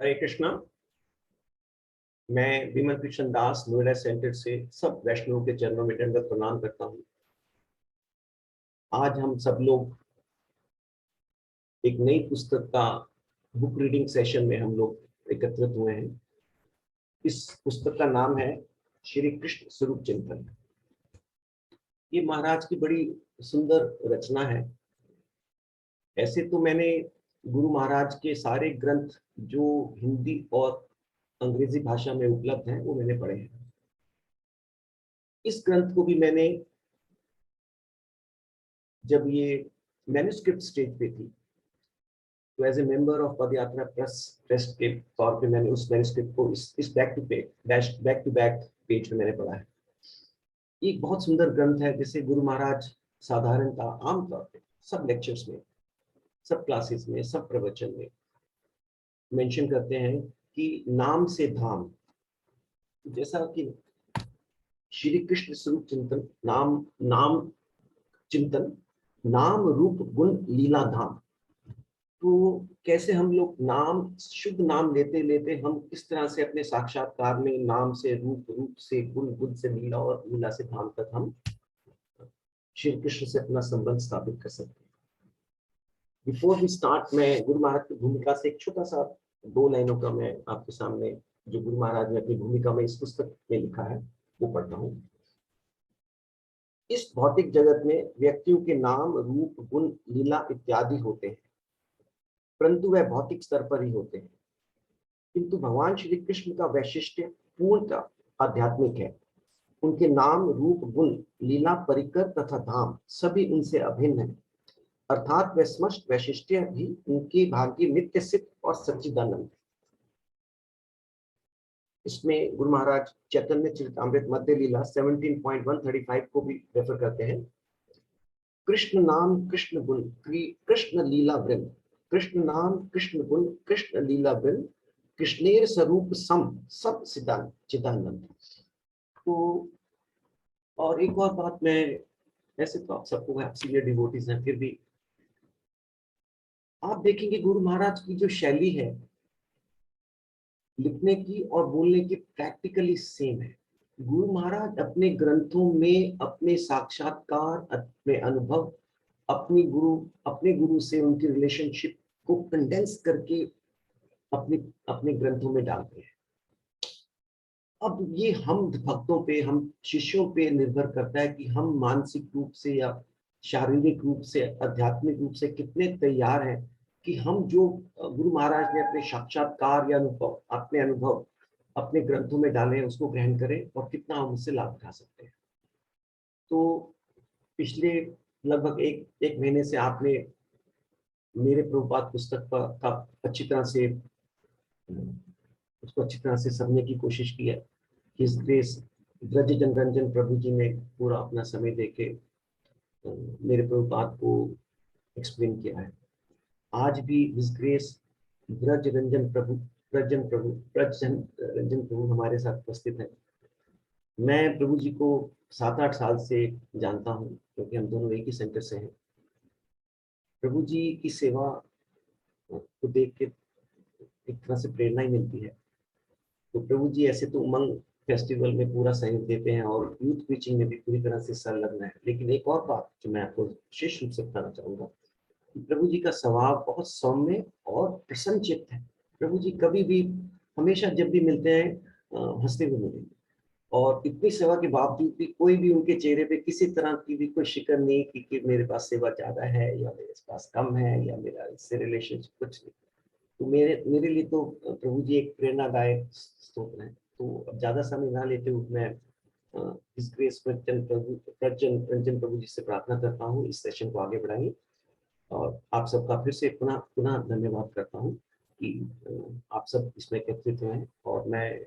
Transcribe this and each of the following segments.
हरे कृष्णा। मैं विमल कृष्ण दास नोएडा सेंटर से सब वैष्णव के चरणों में दंडवत प्रणाम करता हूँ। आज हम सब लोग एक नई पुस्तक का बुक रीडिंग सेशन में हम लोग एकत्रित हुए हैं। इस पुस्तक का नाम है श्री कृष्ण स्वरूप चिंतन। ये महाराज की बड़ी सुंदर रचना है। ऐसे तो मैंने गुरु महाराज के सारे ग्रंथ जो हिंदी और अंग्रेजी भाषा में उपलब्ध हैं वो मैंने पढ़े हैं। इस ग्रंथ को भी मैंने जब ये मैन्युस्क्रिप्ट स्टेज पे थी तो as a member of Padyatra trust के तौर पे मैंने उस मैन्युस्क्रिप्ट को इस बैक टू बैक पेज पे मैंने पढ़ा है। ये एक बहुत सुंदर ग्रंथ है जिसे गुरु महाराज साधारणतः आमतौर पे सब लेक्चर्स में, सब क्लासेस में, सब प्रवचन में मेंशन करते हैं कि नाम से धाम। जैसा कि श्री कृष्ण स्वरूप चिंतन, नाम चिंतन, नाम रूप गुण लीला धाम। तो कैसे हम लोग नाम, शुद्ध नाम लेते लेते हम किस तरह से अपने साक्षात्कार में नाम से रूप, रूप से गुण, गुण से लीला और लीला से धाम तक हम श्री कृष्ण से अपना संबंध स्थापित कर सकते हैं। बिफोर वी स्टार्ट, मैं गुरु महाराज की भूमिका से एक छोटा सा 2 लाइनों का मैं आपके सामने, जो गुरु महाराज ने अपनी भूमिका में इस पुस्तक में लिखा है वो पढ़ता हूँ। इस भौतिक जगत में व्यक्तियों के नाम, रूप, गुण, लीला इत्यादि होते हैं, परंतु वह भौतिक स्तर पर ही होते हैं। किंतु भगवान श्री कृष्ण का वैशिष्ट्य पूर्णतः आध्यात्मिक है। उनके नाम, रूप, गुण, लीला, परिकर तथा धाम सभी उनसे अभिन्न है, अर्थात वह स्पष्ट वैशिष्ट्य भी उनके भाग्य नित्य सिद्ध और सच्चिदानंद है। इसमें गुरु महाराज चैतन्य चरितामृत मध्य लीला 17.135 को भी रेफर करते हैं। कृष्ण नाम, कृष्ण गुण, कृष्ण लीला वृंद, कृष्ण नाम, कृष्ण गुण, कृष्ण लीला वृंद, कृष्णेर स्वरूप सम सब चिदानंद। तो और एक और बात, मैं ऐसे तो आप सबको, आप सीनियर डिवोटीज हैं, फिर भी आप देखेंगे गुरु महाराज की जो शैली है लिखने की और बोलने की प्रैक्टिकली सेम है। गुरु महाराज अपने ग्रंथों में अपने साक्षात्कार, अपने अनुभव, अपने गुरु से उनकी रिलेशनशिप को कंडेंस करके अपने अपने ग्रंथों में डालते हैं। अब ये हम भक्तों पे, हम शिष्यों पे निर्भर करता है कि हम मानसिक रूप से या शारीरिक रूप से, आध्यात्मिक रूप से कितने तैयार हैं कि हम जो गुरु महाराज ने अपने साक्षात्कार या अनुभव, अपने अनुभव अपने ग्रंथों में डाले हैं उसको ग्रहण करें और कितना हम उससे लाभ उठा सकते हैं। तो पिछले लगभग एक महीने से आपने मेरे प्रभुपाद पुस्तक का अच्छी तरह से उसको अच्छी तरह से समझने की कोशिश की है। हिज ग्रेस ब्रज जनरंजन प्रभु जी ने पूरा अपना समय देके मेरे प्रभुपाद को एक्सप्लेन किया है। आज भी हिज ग्रेस ब्रज रंजन प्रभु हमारे साथ उपस्थित है। मैं प्रभु जी को 7-8 साल से जानता हूँ क्योंकि हम दोनों एक ही सेंटर से हैं। प्रभु जी की सेवा को देख के एक तरह से प्रेरणा ही मिलती है। तो प्रभु जी ऐसे तो उमंग फेस्टिवल में पूरा सहयोग देते हैं और यूथ प्रीचिंग में भी पूरी तरह से संलग्न है। लेकिन एक और बात जो मैं आपको विशेष रूप से बताना चाहूंगा, प्रभु जी का स्वभाव बहुत सौम्य और प्रसन्नचित्त है। प्रभु जी कभी भी, हमेशा जब भी मिलते हैं हंसते हुए मिलेंगे, और इतनी सेवा के बावजूद भी कोई भी उनके चेहरे पे किसी तरह की भी कोई शिकन नहीं कि मेरे पास सेवा ज्यादा है या मेरे पास कम है या मेरा इससे रिलेशनशिप कुछ नहीं। तो मेरे लिए तो प्रभु जी एक प्रेरणादायक स्रोत है। तो अब ज्यादा समय ना लेते हुए मैं इस ग्रेस रंजन प्रभु जी से प्रार्थना करता हूँ इस सेशन को आगे बढ़ाइए। और आप सबका फिर से पुनः पुनः धन्यवाद करता हूँ कि आप सब इसमें एकत्रित हुए हैं, और मैं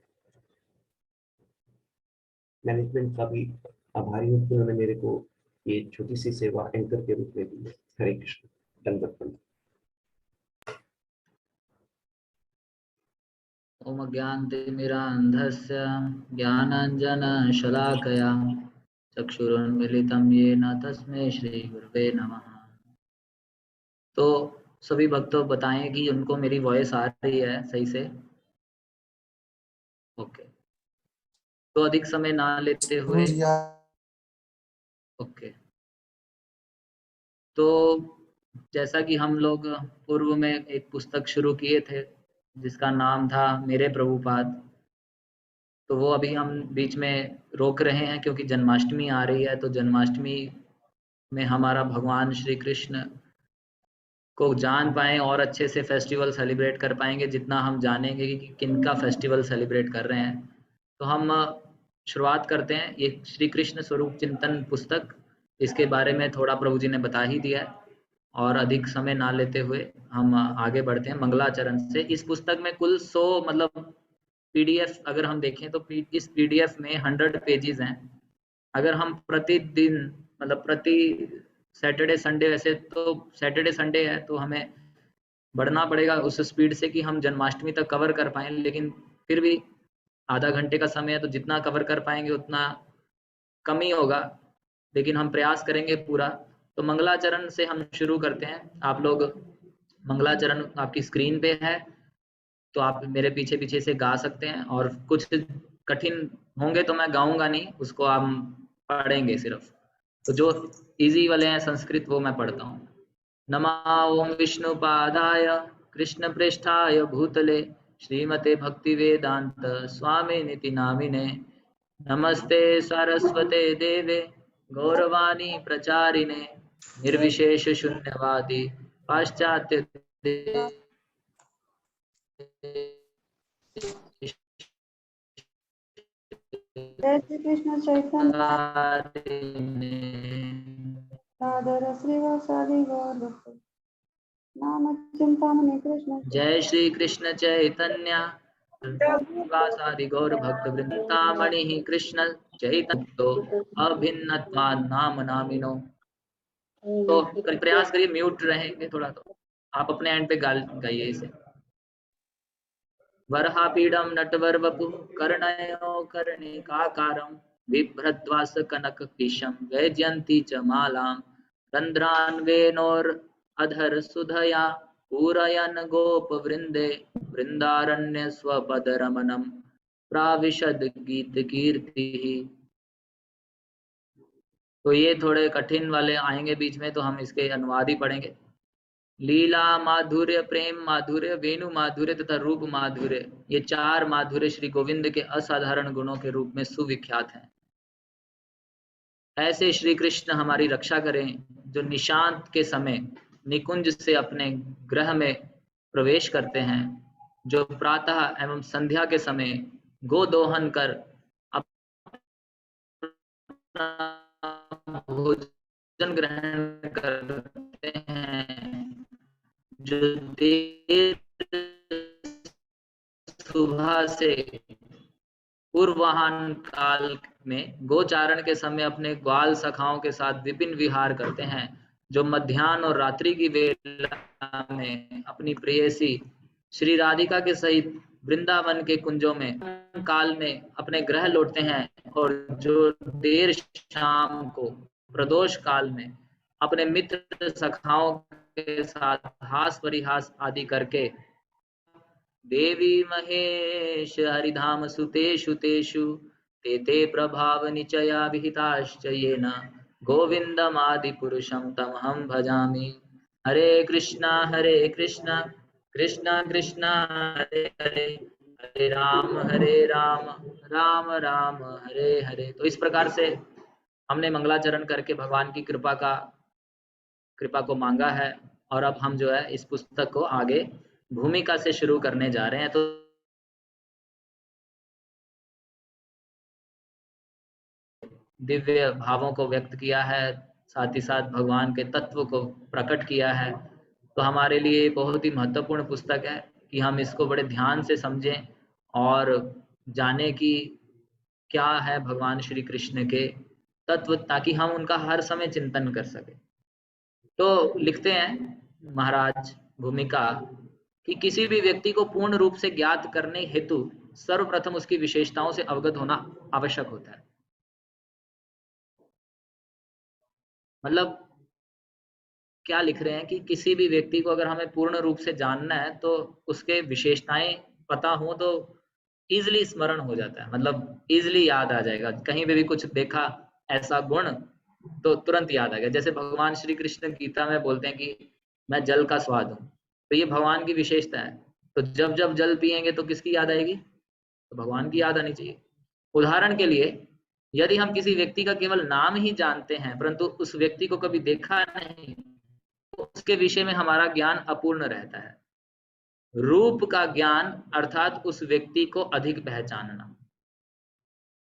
मैनेजमेंट का भी आभारी हूँ कि उन्होंने मेरे को ये छोटी सी सेवा एंकर के रूप में दी है। हरे कृष्ण, दंडवत प्रणाम। ओम ज्ञानतिमिरान्धस्य ज्ञानाञ्जनशलाकया चक्षुरुन्मिलितं येन तस्मै श्रीगुरवे नमः। तो सभी भक्तों बताएं कि उनको मेरी वॉइस आ रही है सही से। ओके, तो अधिक समय ना लेते हुए, ओके, तो जैसा कि हम लोग पूर्व में एक पुस्तक शुरू किए थे जिसका नाम था मेरे प्रभुपाद, तो वो अभी हम बीच में रोक रहे हैं क्योंकि जन्माष्टमी आ रही है। तो जन्माष्टमी में हमारा भगवान श्री कृष्ण को जान पाएँ और अच्छे से फेस्टिवल सेलिब्रेट कर पाएंगे जितना हम जानेंगे कि किनका फेस्टिवल सेलिब्रेट कर रहे हैं। तो हम शुरुआत करते हैं। ये श्री कृष्ण स्वरूप चिंतन पुस्तक, इसके बारे में थोड़ा प्रभु जी ने बता ही दिया है और अधिक समय ना लेते हुए हम आगे बढ़ते हैं मंगलाचरण से। इस पुस्तक में कुल 100 मतलब पीडीएफ अगर हम देखें तो इस पीडीएफ में 100 पेजेस हैं। अगर हम प्रतिदिन मतलब प्रति सैटरडे संडे, वैसे तो सैटरडे संडे है तो हमें बढ़ना पड़ेगा उस स्पीड से कि हम जन्माष्टमी तक कवर कर पाएँ, लेकिन फिर भी आधा घंटे का समय है तो जितना कवर कर पाएंगे उतना कम ही होगा, लेकिन हम प्रयास करेंगे पूरा। तो मंगलाचरण से हम शुरू करते हैं। आप लोग मंगलाचरण आपकी स्क्रीन पे है तो आप मेरे पीछे पीछे से गा सकते हैं, और कुछ कठिन होंगे तो मैं गाऊंगा नहीं, उसको हम पढ़ेंगे सिर्फ। तो जो इजी वाले हैं संस्कृत वो मैं पढ़ता हूँ। नमा ओम विष्णुपादाय कृष्ण पृष्ठाय भूतले श्रीमते भक्ति वेदांत स्वामी निति नामिने नमस्ते सरस्वते देवे गौरवाणी प्रचारिणे निर्विशेष शून्यवादी पाश्चात्य जय श्री कृष्ण चैतन्य राधर श्रीवासादि गौर भक्त नाम चिंतामणि कृष्ण। जय श्री कृष्ण चैतन्य वासादि गौर भक्त वृंदामणि कृष्ण चैतन्य अभिन्नत्वान् नाम नामिनो। तो प्रयास करिए म्यूट रहेंगे थोड़ा, तो आप अपने एंड पे गाइए इसे। वरहापीडं नटवरवपुः कर्णयो कर्णिकाकारं बिभ्रद्वास कनकपिशं वैजयन्ती च मालां रन्ध्रान्वेनोरधर सुधया पूरयन् गोपवृन्दे वृन्दारण्य स्वपदरमणं प्राविशद गीतकीर्तिः। तो ये थोड़े कठिन वाले आएंगे बीच में, तो हम इसके अनुवाद ही पढ़ेंगे। लीला माधुर्य, प्रेम माधुर्य, वेणु माधुर्य तथा रूप माधुर्य, ये 4 माधुर्य श्री गोविंद के असाधारण गुणों के रूप में सुविख्यात हैं। ऐसे श्री कृष्ण हमारी रक्षा करें जो निशांत के समय निकुंज से अपने गृह में प्रवेश करते हैं, जो प्रातः एवं संध्या के समय गोदोहन कर अपना भोजन ग्रहण करते हैं, जो देर सुबह से पूर्वाह्न काल में गोचारण के समय अपने ग्वाल सखाओं के साथ विपिन विहार करते हैं, जो मध्याह्न और रात्रि की वेला में अपनी प्रेयसी श्री राधिका के सहित वृंदावन के कुंजों में काल में अपने गृह लौटते हैं, और जो देर शाम को प्रदोष काल में अपने मित्र सखाओं के साथ हास परिहास आदि करके देवी महेश हरिधाम सुतेषु तेषु ते ते प्रभाव निचया विहिताश्च येन गोविंदमादि पुरुषं तमहं भजामि। हरे कृष्णा कृष्णा कृष्णा हरे हरे, हरे राम राम राम हरे हरे। तो इस प्रकार से हमने मंगलाचरण करके भगवान की कृपा को मांगा है, और अब हम जो है इस पुस्तक को आगे भूमिका से शुरू करने जा रहे हैं। तो दिव्य भावों को व्यक्त किया है, साथ ही साथ भगवान के तत्व को प्रकट किया है। तो हमारे लिए बहुत ही महत्वपूर्ण पुस्तक है कि हम इसको बड़े ध्यान से समझें और जाने कि क्या है भगवान श्री कृष्ण के तत्व, ताकि हम उनका हर समय चिंतन कर सके। तो लिखते हैं महाराज भूमिका कि किसी भी व्यक्ति को पूर्ण रूप से ज्ञात करने हेतु सर्वप्रथम उसकी विशेषताओं से अवगत होना आवश्यक होता है। मतलब क्या लिख रहे हैं कि किसी भी व्यक्ति को अगर हमें पूर्ण रूप से जानना है तो उसके विशेषताएं पता हो तो इजिली स्मरण हो जाता है, मतलब इजिली याद आ जाएगा। कहीं पे भी कुछ देखा ऐसा गुण तो तुरंत याद आ गया। जैसे भगवान श्री कृष्ण गीता में बोलते हैं कि मैं जल का स्वाद हूँ, तो ये भगवान की विशेषता है। तो जब जब जल पिएंगे तो किसकी याद आएगी? तो भगवान की याद आनी चाहिए। उदाहरण के लिए यदि हम किसी व्यक्ति का केवल नाम ही जानते हैं परंतु उस व्यक्ति को कभी देखा नहीं, तो उसके विषय में हमारा ज्ञान अपूर्ण रहता है। रूप का ज्ञान अर्थात उस व्यक्ति को अधिक पहचानना।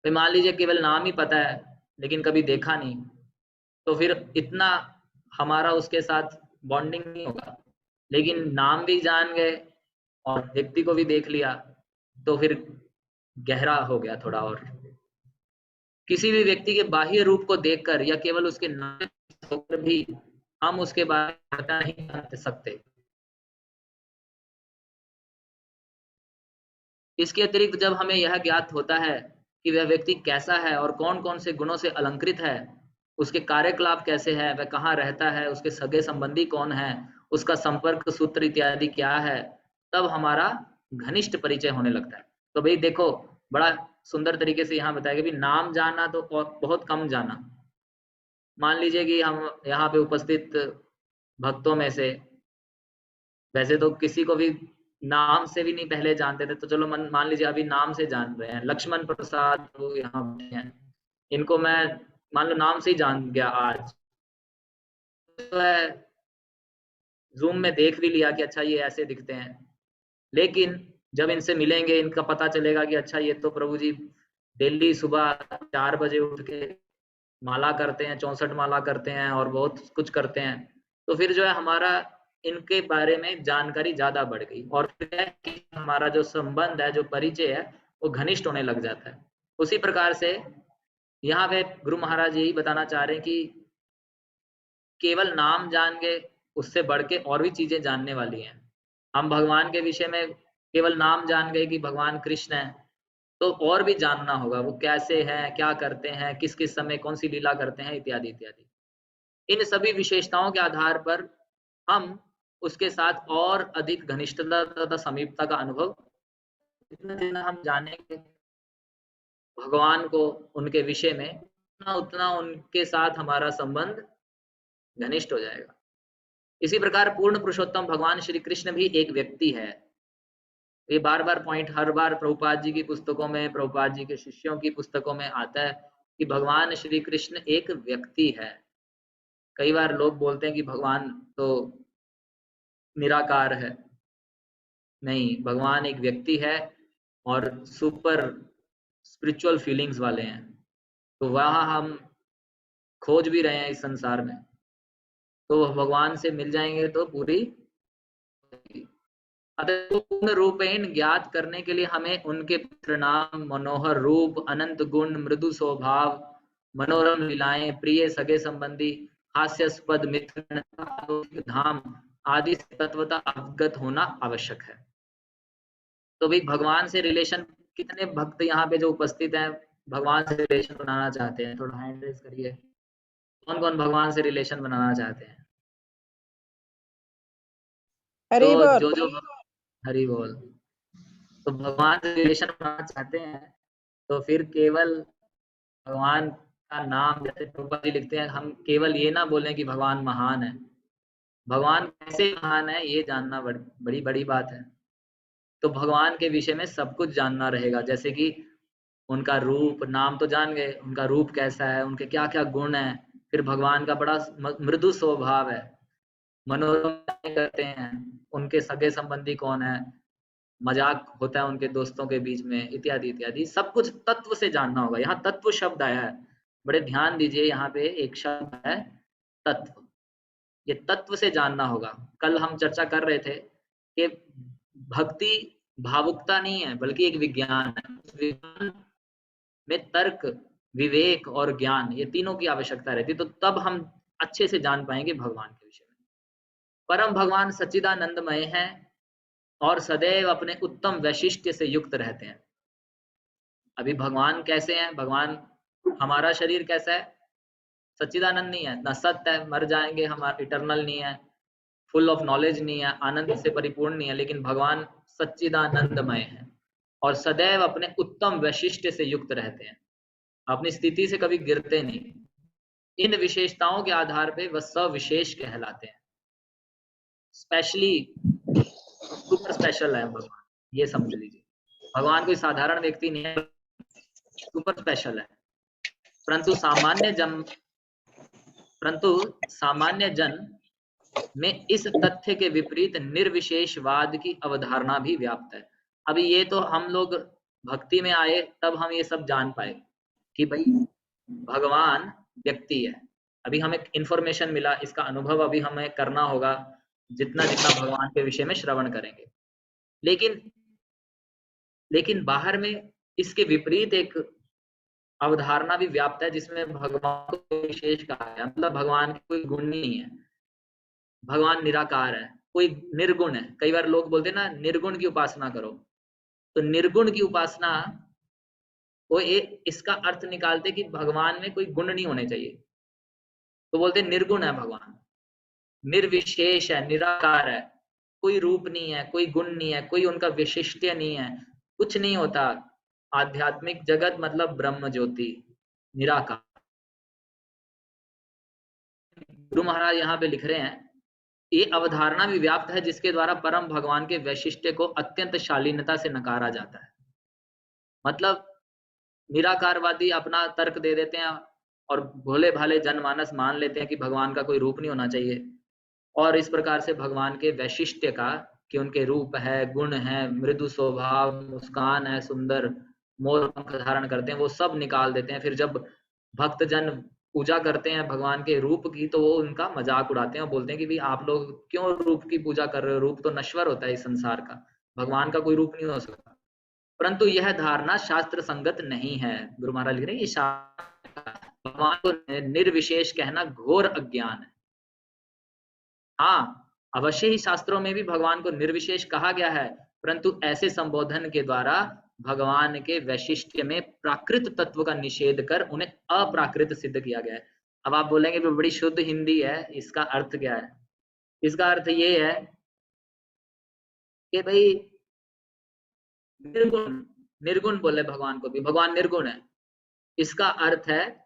मान लीजिए केवल नाम ही पता है लेकिन कभी देखा नहीं, तो फिर इतना हमारा उसके साथ बॉन्डिंग नहीं होगा। लेकिन नाम भी जान गए और व्यक्ति को भी देख लिया तो फिर गहरा हो गया थोड़ा। और किसी भी व्यक्ति के बाह्य रूप को देखकर या केवल उसके नाम होकर भी हम उसके बारे में पता नहीं कर सकते। इसके अतिरिक्त जब हमें यह ज्ञात होता है कि वह व्यक्ति कैसा है और कौन कौन से गुणों से अलंकृत है, उसके कार्यकलाप कैसे है, वह कहाँ रहता है, उसके सगे संबंधी कौन है, उसका संपर्क सूत्र इत्यादि क्या है, तब हमारा घनिष्ठ परिचय होने लगता है। तो भाई देखो, बड़ा सुंदर तरीके से यहाँ बताया कि नाम जाना तो बहुत कम जाना। मान लीजिए कि हम यहाँ पे उपस्थित भक्तों में से वैसे तो किसी को भी नाम से भी नहीं पहले जानते थे, तो चलो मान लीजिए अभी नाम से जान रहे हैं। लक्ष्मण प्रसाद वो यहाँ बैठे हैं, इनको मैं मान लो नाम से ही जान गया आज, तो है जूम में देख भी लिया कि अच्छा ये ऐसे दिखते हैं। लेकिन जब इनसे मिलेंगे इनका पता चलेगा कि अच्छा ये तो प्रभु जी डेली सुबह 4 बजे उठ के माला करते हैं, 64 माला करते हैं और बहुत कुछ करते हैं। तो फिर जो है हमारा इनके बारे में जानकारी ज्यादा बढ़ गई और फिर हमारा जो संबंध है, जो परिचय है, वो घनिष्ठ होने लग जाता है। उसी प्रकार से यहाँ पे गुरु महाराज यही बताना चाह रहे हैं कि केवल नाम जान के उससे बढ़ के और भी चीजें जानने वाली हैं। हम भगवान के विषय में केवल नाम जान गए कि भगवान कृष्ण है, तो और भी जानना होगा वो कैसे हैं, क्या करते हैं, किस किस समय कौन सी लीला करते हैं, इत्यादि इत्यादि। इन सभी विशेषताओं के आधार पर हम उसके साथ और अधिक घनिष्ठता तथा समीपता का अनुभव, जितना जितना हम जानेंगे भगवान को, उनके विषय में, उतना उतना उनके साथ हमारा संबंध घनिष्ठ हो जाएगा। इसी प्रकार पूर्ण पुरुषोत्तम भगवान श्री कृष्ण भी एक व्यक्ति है। ये बार बार पॉइंट हर बार प्रभुपाद जी की पुस्तकों में, प्रभुपाद जी के शिष्यों की पुस्तकों में आता है कि भगवान श्री कृष्ण एक व्यक्ति है। कई बार लोग बोलते हैं कि भगवान तो निराकार है। नहीं, भगवान एक व्यक्ति है और सुपर स्पिरिचुअल फीलिंग्स वाले हैं। तो वहाँ हम खोज भी रहे हैं इस संसार में, तो भगवान से मिल जाएंगे तो पूरी। अतः पूर्ण रूपेण ज्ञात करने के लिए हमें उनके पवित्र नाम, मनोहर रूप, अनंत गुण, मृदु स्वभाव, मनोरम लीलाएं, प्रिय सगे संबंधी, हास्यास्पद मित्र, धाम आदि से तत्वता अवगत होना आवश्यक है। तो भाई भगवान से रिलेशन, कितने भक्त यहाँ पे जो उपस्थित हैं भगवान से रिलेशन बनाना चाहते हैं? थोड़ा हैंड रेज करिए। कौन कौन भगवान से रिलेशन बनाना चाहते हैं? हरी तो बोल। जो हरि बोल। तो भगवान से रिलेशन बनाना चाहते हैं तो फिर केवल भगवान का नाम, जैसे प्रभुपाद जी लिखते हैं, हम केवल ये ना बोलें कि भगवान महान है। भगवान कैसे महान है ये जानना बड़ी बड़ी बात है। तो भगवान के विषय में सब कुछ जानना रहेगा, जैसे कि उनका रूप, नाम तो जान गए, उनका रूप कैसा है, उनके क्या क्या गुण है, फिर भगवान का बड़ा मृदु स्वभाव है, मनोरंजन करते हैं, उनके सगे संबंधी कौन है, मजाक होता है उनके दोस्तों के बीच में, इत्यादि इत्यादि। सब कुछ तत्व से जानना होगा। यहाँ तत्व शब्द आया है, बड़े ध्यान दीजिए, यहाँ पे एक शब्द है तत्व। ये तत्व से जानना होगा। कल हम चर्चा कर रहे थे कि भक्ति भावुकता नहीं है बल्कि एक विज्ञान है। विज्ञान में तर्क, विवेक और ज्ञान, ये तीनों की आवश्यकता रहती है, तो तब हम अच्छे से जान पाएंगे भगवान के विषय में। परम भगवान सच्चिदानंदमय हैं और सदैव अपने उत्तम वैशिष्ट्य से युक्त रहते हैं। अभी भगवान कैसे हैं? भगवान, हमारा शरीर कैसा है? सच्चिदानंद नहीं है, ना सत्य है, मर जाएंगे हम, इटर्नल नहीं है, फुल ऑफ नॉलेज नहीं है, आनंद से परिपूर्ण नहीं है, लेकिन भगवान सच्चिदानंदमय है और सदैव अपने उत्तम वैशिष्ट्य से युक्त रहते हैं, अपनी स्थिति से कभी गिरते नहीं। इन विशेषताओं के आधार पे वह सविशेष कहलाते हैं, स्पेशली सुपर स्पेशल है भगवान, ये समझ लीजिए। भगवान कोई साधारण व्यक्ति नहीं है, सुपर स्पेशल है। परंतु सामान्य जन में इस तथ्य के विपरीत निर्विशेषवाद की अवधारणा भी व्याप्त है। अभी ये तो हम लोग भक्ति में आए तब हम ये सब जान पाए कि भाई भगवान व्यक्ति है। अभी हमें इंफॉर्मेशन मिला, इसका अनुभव अभी हमें करना होगा जितना जितना भगवान के विषय में श्रवण करेंगे। लेकिन बाहर में इसके विपरीत एक अवधारणा भी व्याप्त है जिसमें भगवान को विशेष कहा है, मतलब भगवान की कोई गुण नहीं है, भगवान निराकार है, कोई निर्गुण है। कई बार लोग बोलते हैं ना निर्गुण की उपासना करो, तो निर्गुण की उपासना वो इसका अर्थ निकालते कि भगवान में कोई गुण नहीं होने चाहिए, तो बोलते निर्गुण है भगवान, निर्विशेष है, निराकार है, कोई रूप नहीं है, कोई गुण नहीं है, कोई उनका विशिष्ट नहीं है, कुछ नहीं होता। आध्यात्मिक जगत मतलब ब्रह्म ज्योति, निराकार। गुरु महाराज यहाँ पे लिख रहे हैं, ये अवधारणा भी व्याप्त है जिसके द्वारा परम भगवान के वैशिष्ट्य को अत्यंत शालीनता से नकारा जाता है। मतलब निराकारवादी अपना तर्क दे देते हैं और भोले भाले जनमानस मान लेते हैं कि भगवान का कोई रूप नहीं होना चाहिए, और इस प्रकार से भगवान के वैशिष्ट्य का, कि उनके रूप है, गुण है, मृदु स्वभाव, मुस्कान है, सुंदर, मोर पंख धारण करते हैं, वो सब निकाल देते हैं। फिर जब भक्त जन पूजा करते हैं भगवान के रूप की, तो वो उनका मजाक उड़ाते हैं और बोलते हैं कि भाई आप लोग क्यों रूप की पूजा कर रहे हो, रूप तो नश्वर होता है इस संसार का, भगवान का कोई रूप नहीं हो सकता। परंतु यह धारणा शास्त्र संगत नहीं है। गुरु महाराज लिख रहे हैं, ये भगवान को निर्विशेष कहना घोर अज्ञान है। हाँ, अवश्य ही शास्त्रों में भी भगवान को निर्विशेष कहा गया है, परंतु ऐसे संबोधन के द्वारा भगवान के वैशिष्ट्य में प्राकृत तत्व का निषेध कर उन्हें अप्राकृत सिद्ध किया गया है। अब आप बोलेंगे कि बड़ी शुद्ध हिंदी है, इसका अर्थ क्या है? इसका अर्थ ये है कि भाई निर्गुण बोले भगवान को भी, भगवान निर्गुण है। इसका अर्थ है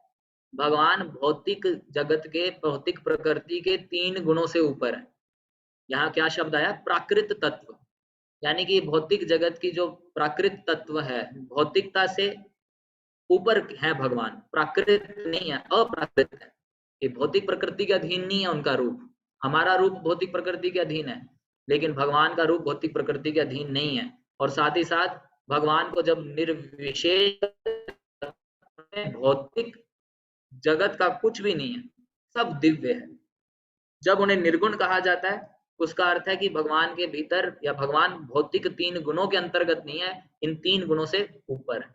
भगवान भौतिक जगत के, भौतिक प्रकृति के 3 गुणों से ऊपर है। यहाँ क्या शब्द आया? प्राकृत तत्व, यानी कि भौतिक जगत की जो प्राकृत तत्व है, भौतिकता से ऊपर है भगवान, प्राकृत नहीं है, अप्राकृत है। ये भौतिक प्रकृति के अधीन नहीं है उनका रूप। हमारा रूप भौतिक प्रकृति के अधीन है, लेकिन भगवान का रूप भौतिक प्रकृति के अधीन नहीं है। और साथ ही साथ भगवान को जब निर्विशेष, भौतिक जगत का कुछ भी नहीं है, सब दिव्य है। जब उन्हें निर्गुण कहा जाता है, उसका अर्थ है कि भगवान के भीतर, या भगवान भौतिक 3 गुणों के अंतर्गत नहीं है, इन 3 गुणों से ऊपर है।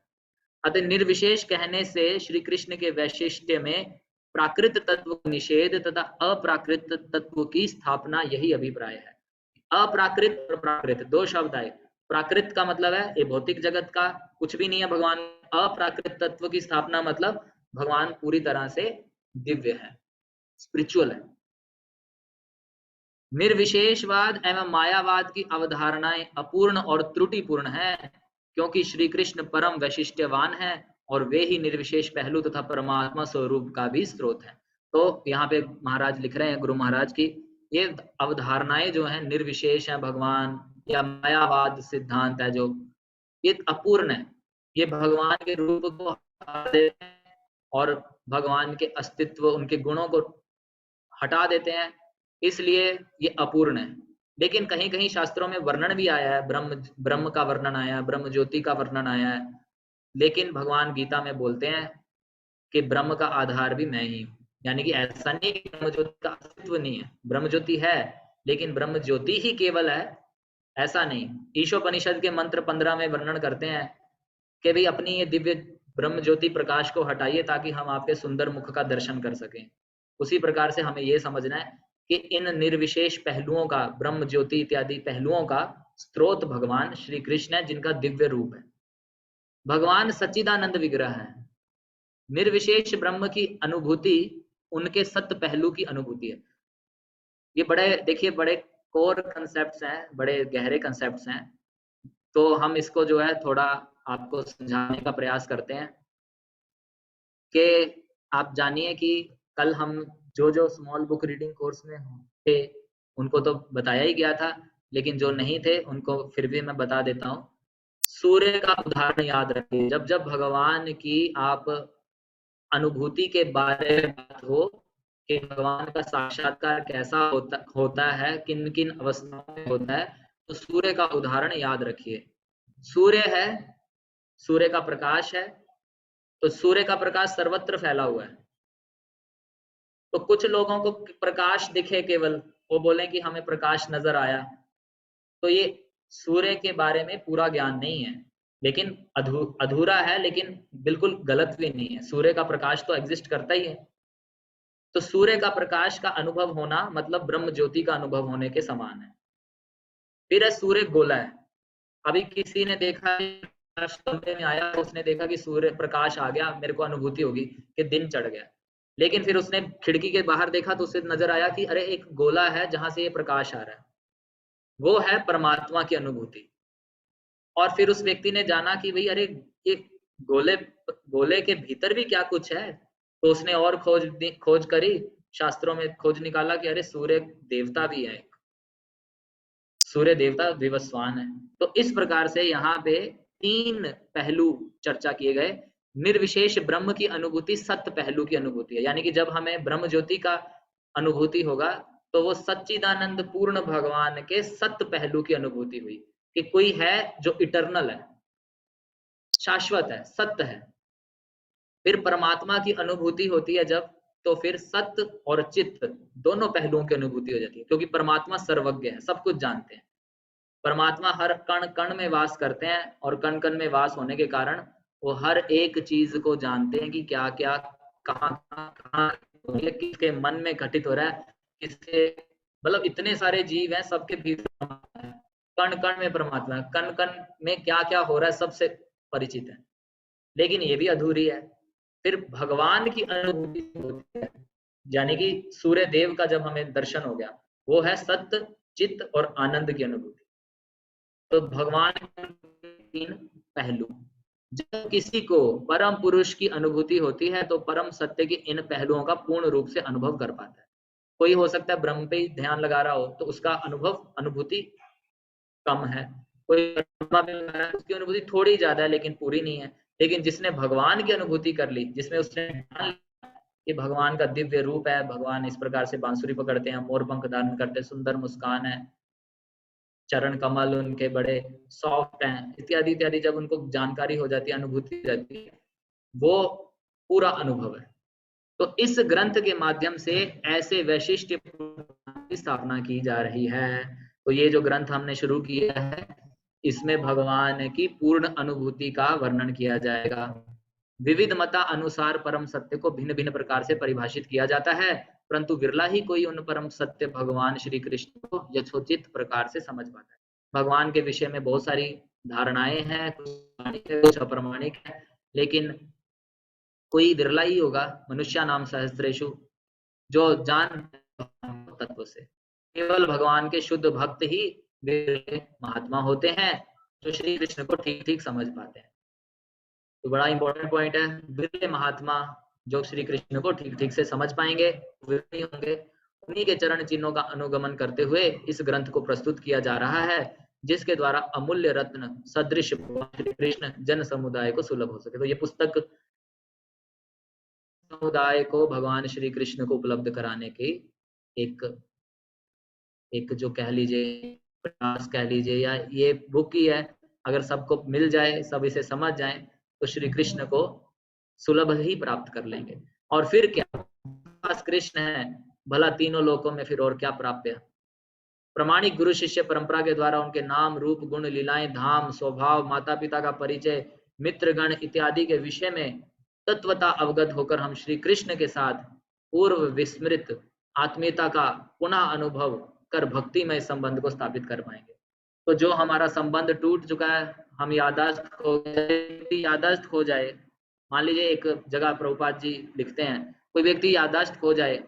अतः निर्विशेष कहने से श्री कृष्ण के वैशिष्ट्य में प्राकृत तत्व का निषेध तथा अप्राकृत तत्व की स्थापना, यही अभिप्राय है। अप्राकृत और प्राकृत 2 शब्द आए। प्राकृत का मतलब है ये भौतिक जगत का कुछ भी नहीं है भगवान। अप्राकृत तत्व की स्थापना मतलब भगवान पूरी तरह से दिव्य है, स्पिरिचुअल है। निर्विशेषवाद एवं मायावाद की अवधारणाएं अपूर्ण और त्रुटिपूर्ण है, क्योंकि श्री कृष्ण परम वैशिष्ट्यवान है और वे ही निर्विशेष पहलू तथा परमात्मा स्वरूप का भी स्रोत है। तो यहाँ पे महाराज लिख रहे हैं, गुरु महाराज की ये अवधारणाएं जो है निर्विशेष है भगवान, या मायावाद सिद्धांत है जो, ये अपूर्ण है। ये भगवान के रूप को हटा देते हैं और भगवान के अस्तित्व, उनके गुणों को हटा देते हैं, इसलिए ये अपूर्ण है। लेकिन कहीं कहीं शास्त्रों में वर्णन भी आया है, ब्रह्म का वर्णन आया है, ब्रह्म ज्योति का वर्णन आया है। लेकिन भगवान गीता में बोलते हैं कि ब्रह्म का आधार भी मैं ही हूँ। यानी कि ऐसा नहीं कि ब्रह्म ज्योति का अस्तित्व नहीं है, ब्रह्म ज्योति है, लेकिन ब्रह्म ज्योति ही केवल है, ऐसा नहीं। ईशोपनिषद के मंत्र 15 में वर्णन करते हैं कि भाई अपनी ये दिव्य ब्रह्म ज्योति प्रकाश को हटाइए ताकि हम आपके सुंदर मुख का दर्शन कर सकें। उसी प्रकार से हमें ये समझना है कि इन निर्विशेष पहलुओं का, ब्रह्म ज्योति इत्यादि पहलुओं का स्रोत भगवान श्री कृष्ण है, जिनका दिव्य रूप है। भगवान सच्चिदानंद विग्रह है। निर्विशेष ब्रह्म की अनुभूति उनके सत्य पहलू की अनुभूति है। ये बड़े देखिए बड़े कोर कंसेप्ट्स हैं, बड़े गहरे कंसेप्ट्स हैं। तो हम इसको जो है थोड़ा आपको समझाने का प्रयास करते हैं कि आप जानिए कि कल हम जो स्मॉल बुक रीडिंग कोर्स में थे उनको तो बताया ही गया था, लेकिन जो नहीं थे उनको फिर भी मैं बता देता हूँ। सूर्य का उदाहरण याद रखिए। जब जब भगवान की आप अनुभूति के बारे में बात हो कि भगवान का साक्षात्कार कैसा होता है, किन किन अवस्थाओं में होता है, तो सूर्य का उदाहरण याद रखिए। सूर्य है, सूर्य का प्रकाश है, तो सूर्य का प्रकाश सर्वत्र फैला हुआ है। तो कुछ लोगों को प्रकाश दिखे केवल, वो बोले कि हमें प्रकाश नजर आया, तो ये सूर्य के बारे में पूरा ज्ञान नहीं है, लेकिन अधूरा है, लेकिन बिल्कुल गलत भी नहीं है। सूर्य का प्रकाश तो एग्जिस्ट करता ही है। तो सूर्य का प्रकाश का अनुभव होना मतलब ब्रह्म ज्योति का अनुभव होने के समान है। फिर है सूर्य गोला है। अभी किसी ने देखा कमरे में आया तो उसने देखा कि सूर्य प्रकाश आ गया, मेरे को अनुभूति होगी कि दिन चढ़ गया। लेकिन फिर उसने खिड़की के बाहर देखा तो उसे नजर आया कि अरे एक गोला है जहां से ये प्रकाश आ रहा है। वो है परमात्मा की अनुभूति। और फिर उस व्यक्ति ने जाना कि भाई अरे ये गोले के भीतर भी क्या कुछ है, तो उसने और खोज करी, शास्त्रों में खोज निकाला कि अरे सूर्य देवता भी है, सूर्य देवता विवस्वान है। तो इस प्रकार से यहाँ पे 3 पहलू चर्चा किए गए। निर्विशेष ब्रह्म की अनुभूति सत्य पहलू की अनुभूति है, यानी कि जब हमें ब्रह्म ज्योति का अनुभूति होगा तो वो सच्चिदानंद पूर्ण भगवान के सत्य पहलू की अनुभूति हुई कि कोई है जो इटर्नल है, शाश्वत है, सत्य है। फिर परमात्मा की अनुभूति होती है जब, तो फिर सत्य और चित्त दोनों पहलुओं की अनुभूति हो जाती है, क्योंकि परमात्मा सर्वज्ञ है, सब कुछ जानते हैं। परमात्मा हर कण कण में वास करते हैं और कण कण में वास होने के कारण वो हर एक चीज को जानते हैं कि क्या क्या कहाँ किसके मन में घटित हो रहा है, किसके मतलब इतने सारे जीव हैं, सबके भीतर कण कण में परमात्मा है, कण कण में क्या क्या हो रहा है सबसे परिचित है। लेकिन ये भी अधूरी है। फिर भगवान की अनुभूति होती है, यानी कि सूर्य देव का जब हमें दर्शन हो गया, वो है सत्य, चित्त और आनंद की अनुभूति। तो भगवान के 3 पहलू। जब किसी को परम पुरुष की अनुभूति होती है तो परम सत्य के इन पहलुओं का पूर्ण रूप से अनुभव कर पाता है। कोई हो सकता है ब्रह्म पे ही ध्यान लगा रहा हो तो उसका अनुभूति कम है, कोई ब्रह्मा पे लगा रहा है उसकी अनुभूति थोड़ी ज्यादा है लेकिन पूरी नहीं है। लेकिन जिसने भगवान की अनुभूति कर ली, जिसमें उसने कि भगवान का दिव्य रूप है, भगवान इस प्रकार से बांसुरी पकड़ते हैं, मोर पंख धारण करते हैं, सुंदर मुस्कान है, चरण कमल उनके बड़े सॉफ्ट हैं, इत्यादि इत्यादि, जब उनको जानकारी हो जाती है, अनुभूति हो जाती है, वो पूरा अनुभव है। तो इस ग्रंथ के माध्यम से ऐसे वैशिष्ट की स्थापना की जा रही है। तो ये जो ग्रंथ हमने शुरू किया है, इसमें भगवान की पूर्ण अनुभूति का वर्णन किया जाएगा। विविध मता अनुसार परम सत्य को भिन्न भिन्न प्रकार से परिभाषित किया जाता है, परंतु विरला ही कोई उन परम सत्य भगवान श्री कृष्ण को यथोचित प्रकार से समझ पाता है। भगवान के विषय में बहुत सारी धारणाएं हैं, कुछ अप्रमाणिक है, लेकिन कोई विरला ही होगा, मनुष्य नाम सहस्त्रेषु, जो जान तत्व से। केवल भगवान के शुद्ध भक्त ही विरले महात्मा होते हैं जो श्री कृष्ण को ठीक ठीक समझ पाते हैं। तो बड़ा इंपॉर्टेंट पॉइंट है, विरले महात्मा जो श्री कृष्ण को ठीक ठीक से समझ पाएंगे विरले होंगे। उन्हीं के चरण चिन्हों का अनुगमन करते हुए इस ग्रंथ को प्रस्तुत किया जा रहा है, जिसके द्वारा अमूल्य रत्न सदृश श्री कृष्ण जन समुदाय को सुलभ हो सके। तो ये पुस्तक समुदाय को भगवान श्री कृष्ण को उपलब्ध कराने की एक जो कह लीजिए प्रयास कह लीजिए, या ये बुक ही है। अगर सबको मिल जाए, सब इसे समझ जाए, तो श्री कृष्ण को सुलभ ही प्राप्त कर लेंगे। और फिर क्या, पास कृष्ण है, भला तीनों लोकों में फिर और क्या प्राप्य। प्रमाणिक गुरु शिष्य परंपरा के द्वारा उनके नाम, रूप, गुण, लीलाएं, धाम, स्वभाव, माता पिता का परिचय, मित्रगण इत्यादि के विषय में तत्वता अवगत होकर हम श्री कृष्ण के साथ पूर्व विस्मृत आत्मीयता का पुनः अनुभव कर भक्तिमय संबंध को स्थापित कर पाएंगे। तो जो हमारा संबंध टूट चुका है, हम याददाश्त खो जाए, मान लीजिए एक जगह प्रभुपाद जी लिखते हैं कोई व्यक्ति याददाश्त खो जाए,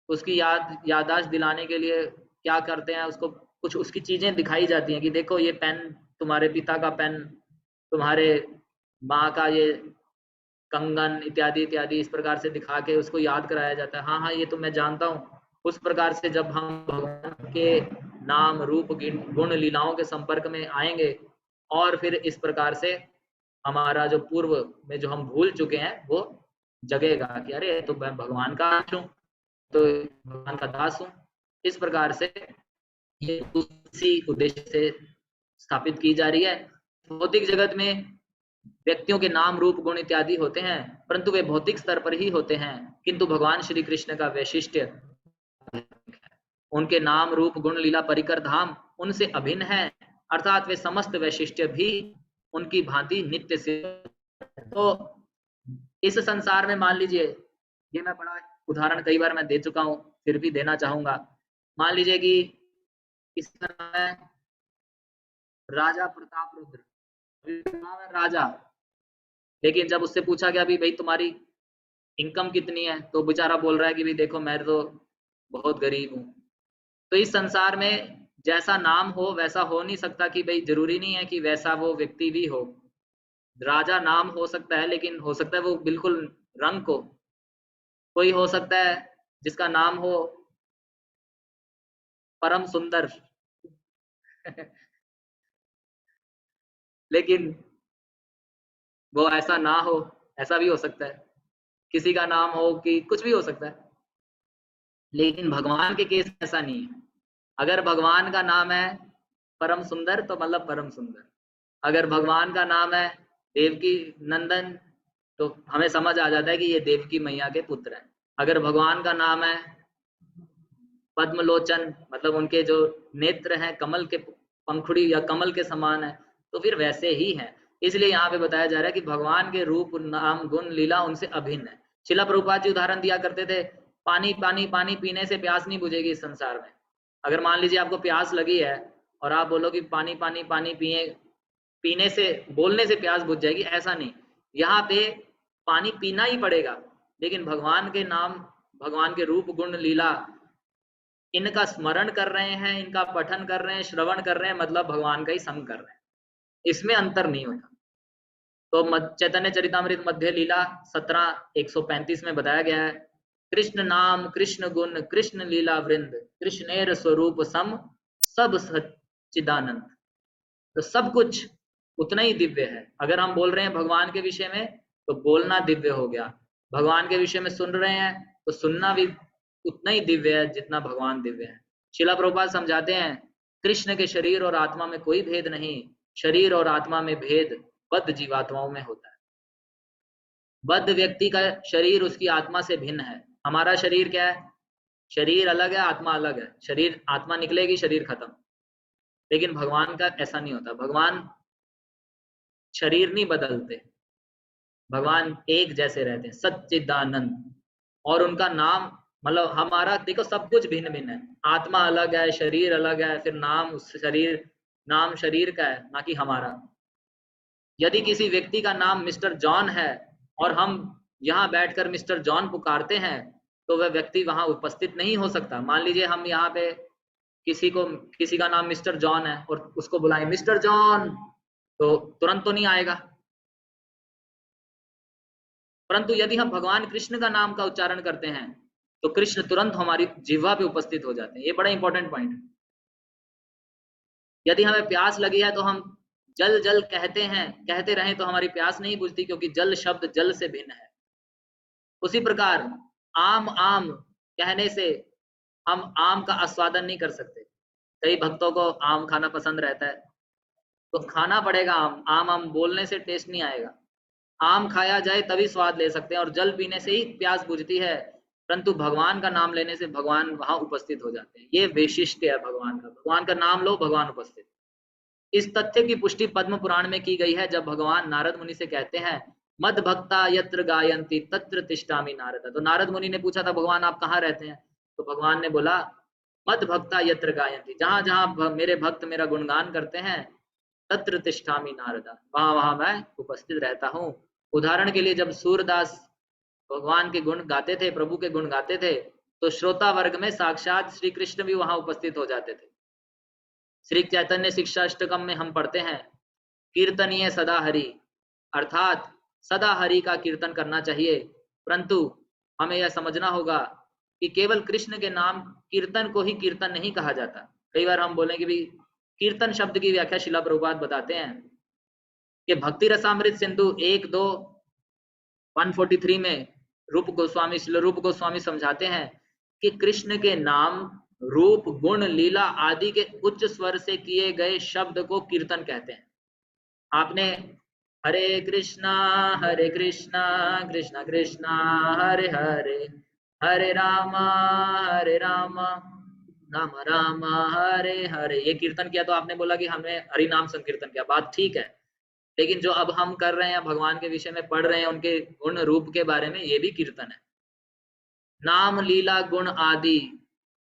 उसकी याददाश्त दिलाने के लिए क्या करते हैं, उसको कुछ उसकी चीजें दिखाई जाती हैं कि देखो ये पेन तुम्हारे पिता का पेन, तुम्हारे माँ का ये कंगन इत्यादि इत्यादि, इस प्रकार से दिखा के उसको याद कराया जाता है। हाँ हाँ ये तो मैं जानता हूँ। उस प्रकार से जब हम भगवान के नाम रूप गुण लीलाओं के संपर्क में आएंगे और फिर इस प्रकार से हमारा जो पूर्व में जो हम भूल चुके हैं वो जगेगा कि अरे तो मैं भगवान का अंश हूँ, तो भगवान का दास हूँ। इस प्रकार से ये उसी उद्देश्य से स्थापित की जा रही है। भौतिक जगत में व्यक्तियों के नाम रूप गुण इत्यादि होते हैं, परंतु वे भौतिक स्तर पर ही होते हैं, किंतु भगवान श्री कृष्ण का वैशिष्ट्य, उनके नाम रूप गुण लीला परिकर धाम उनसे अभिन्न है, अर्थात वे समस्त वैशिष्ट्य भी उनकी भांति नित्य से। तो इस संसार में मान लीजिए, ये मैं बड़ा उदाहरण कई बार मैं दे चुका हूं, फिर भी देना चाहूंगा। मान लीजिए कि इसका नाम है राजा प्रताप रुद्र, नाम है राजा, लेकिन जब उससे पूछा गया भी भाई तुम्हारी इनकम कितनी है, तो बेचारा बोल रहा है कि भाई देखो मैं तो बहुत गरीब हूँ। तो इस संसार में जैसा नाम हो वैसा हो नहीं सकता, कि भाई जरूरी नहीं है कि वैसा वो व्यक्ति भी हो। राजा नाम हो सकता है, लेकिन हो सकता है वो बिल्कुल रंग को, कोई हो सकता है जिसका नाम हो परम सुंदर लेकिन वो ऐसा ना हो, ऐसा भी हो सकता है। किसी का नाम हो कि कुछ भी हो सकता है, लेकिन भगवान के केस में ऐसा नहीं है। अगर भगवान का नाम है परम सुंदर तो मतलब परम सुंदर। अगर भगवान का नाम है देवकी नंदन तो हमें समझ आ जाता है कि ये देवकी मैया के पुत्र हैं। अगर भगवान का नाम है पद्मलोचन, मतलब उनके जो नेत्र हैं कमल के पंखुड़ी या कमल के समान है, तो फिर वैसे ही है। इसलिए यहाँ पे बताया जा रहा है कि भगवान के रूप नाम गुण लीला उनसे अभिन्न है। शिला प्रभुपाद जी उदाहरण दिया करते थे, पानी पानी पानी पीने से प्यास नहीं बुझेगी इस संसार में। अगर मान लीजिए आपको प्यास लगी है और आप बोलो कि पानी पानी पानी पिए, पीने से बोलने से प्यास बुझ जाएगी, ऐसा नहीं। यहाँ पे पानी पीना ही पड़ेगा, लेकिन भगवान के नाम, भगवान के रूप गुण लीला, इनका स्मरण कर रहे हैं, इनका पठन कर रहे हैं, श्रवण कर रहे हैं, मतलब भगवान का ही संग कर रहे हैं, इसमें अंतर नहीं होगा। तो चैतन्य चरितामृत मध्य लीला 17:135 में बताया गया है, कृष्ण नाम कृष्ण गुण कृष्ण लीला वृंद कृष्णेर स्वरूप सम सब सच्चिदानंद। तो सब कुछ उतना ही दिव्य है। अगर हम बोल रहे हैं भगवान के विषय में तो बोलना दिव्य हो गया, भगवान के विषय में सुन रहे हैं तो सुनना भी उतना ही दिव्य है जितना भगवान दिव्य है। शिला प्रभुपाद समझाते हैं, कृष्ण के शरीर और आत्मा में कोई भेद नहीं, शरीर और आत्मा में भेद बद्ध जीवात्माओं में होता है। बद्ध व्यक्ति का शरीर उसकी आत्मा से भिन्न है। हमारा शरीर क्या है, शरीर अलग है आत्मा अलग है, शरीर आत्मा निकलेगी शरीर खत्म। लेकिन भगवान का ऐसा नहीं होता, भगवान शरीर नहीं बदलते, भगवान एक जैसे रहते हैं, सच्चिदानंद। और उनका नाम, मतलब हमारा देखो सब कुछ भिन्न भिन्न है, आत्मा अलग है, शरीर अलग है, फिर नाम उस शरीर, नाम शरीर का है ना कि हमारा। यदि किसी व्यक्ति का नाम मिस्टर जॉन है और हम यहाँ बैठकर मिस्टर जॉन पुकारते हैं तो वह व्यक्ति वहां उपस्थित नहीं हो सकता। मान लीजिए हम यहाँ पे किसी का नाम मिस्टर जॉन है और उसको बुलाएं मिस्टर जॉन, तो तुरंत तो नहीं आएगा। परंतु यदि हम भगवान कृष्ण का नाम का उच्चारण करते हैं तो कृष्ण तुरंत हमारी जिह्वा पे उपस्थित हो जाते हैं। ये बड़ा इंपॉर्टेंट पॉइंट है। यदि हमें प्यास लगी है तो हम जल जल कहते हैं, कहते रहें तो हमारी प्यास नहीं बुझती, क्योंकि जल शब्द जल से भिन्न है। उसी प्रकार आम आम कहने से हम आम का आस्वादन नहीं कर सकते। कई भक्तों को आम खाना पसंद रहता है तो खाना पड़ेगा आम, आम आम बोलने से टेस्ट नहीं आएगा। आम खाया जाए तभी स्वाद ले सकते हैं, और जल पीने से ही प्यास बुझती है, परंतु भगवान का नाम लेने से भगवान वहां उपस्थित हो जाते हैं। ये वैशिष्ट्य है भगवान का, भगवान का नाम लो भगवान उपस्थित। इस तथ्य की पुष्टि पद्म पुराण में की गई है, जब भगवान नारद मुनि से कहते हैं मद भक्ता यत्र गायंती तत्र तिष्ठामि नारद। तो नारद मुनि ने पूछा था भगवान आप कहाँ रहते हैं, तो भगवान ने बोला मद भक्ता यत्र गायंती, जहां जहां मेरे भक्त मेरा गुणगान करते हैं, तत्र तिष्ठामि नारद, वहां वहां मैं उपस्थित रहता हूँ। उदाहरण के लिए जब सूरदास भगवान के गुण गाते थे, प्रभु के गुण गाते थे, तो श्रोता वर्ग में साक्षात श्री कृष्ण भी वहां उपस्थित हो जाते थे। श्री चैतन्य शिक्षाष्टकम में हम पढ़ते हैं, कीर्तनीय सदा हरि, अर्थात सदा हरि का कीर्तन करना चाहिए। परंतु हमें यह समझना होगा कि केवल कृष्ण के नाम कीर्तन को ही कीर्तन नहीं कहा जाता। कई बार हम बोलेंगे भी कीर्तन शब्द की व्याख्या शिला प्रभुपाद बताते हैं कि भक्ति रसामृत सिंधु 1-2 143 में रूप गोस्वामी समझाते हैं कि कृष्ण के नाम, रूप, गुण, लीला आदि के उच्च स्वर से किए गए शब्द को कीर्तन कहते हैं। आपने हरे कृष्णा कृष्णा कृष्णा हरे हरे, हरे रामा राम राम हरे हरे, ये कीर्तन किया तो आपने बोला कि हमने हरि नाम संकीर्तन किया, बात ठीक है। लेकिन जो अब हम कर रहे हैं, भगवान के विषय में पढ़ रहे हैं, उनके गुण रूप के बारे में, ये भी कीर्तन है। नाम लीला गुण आदि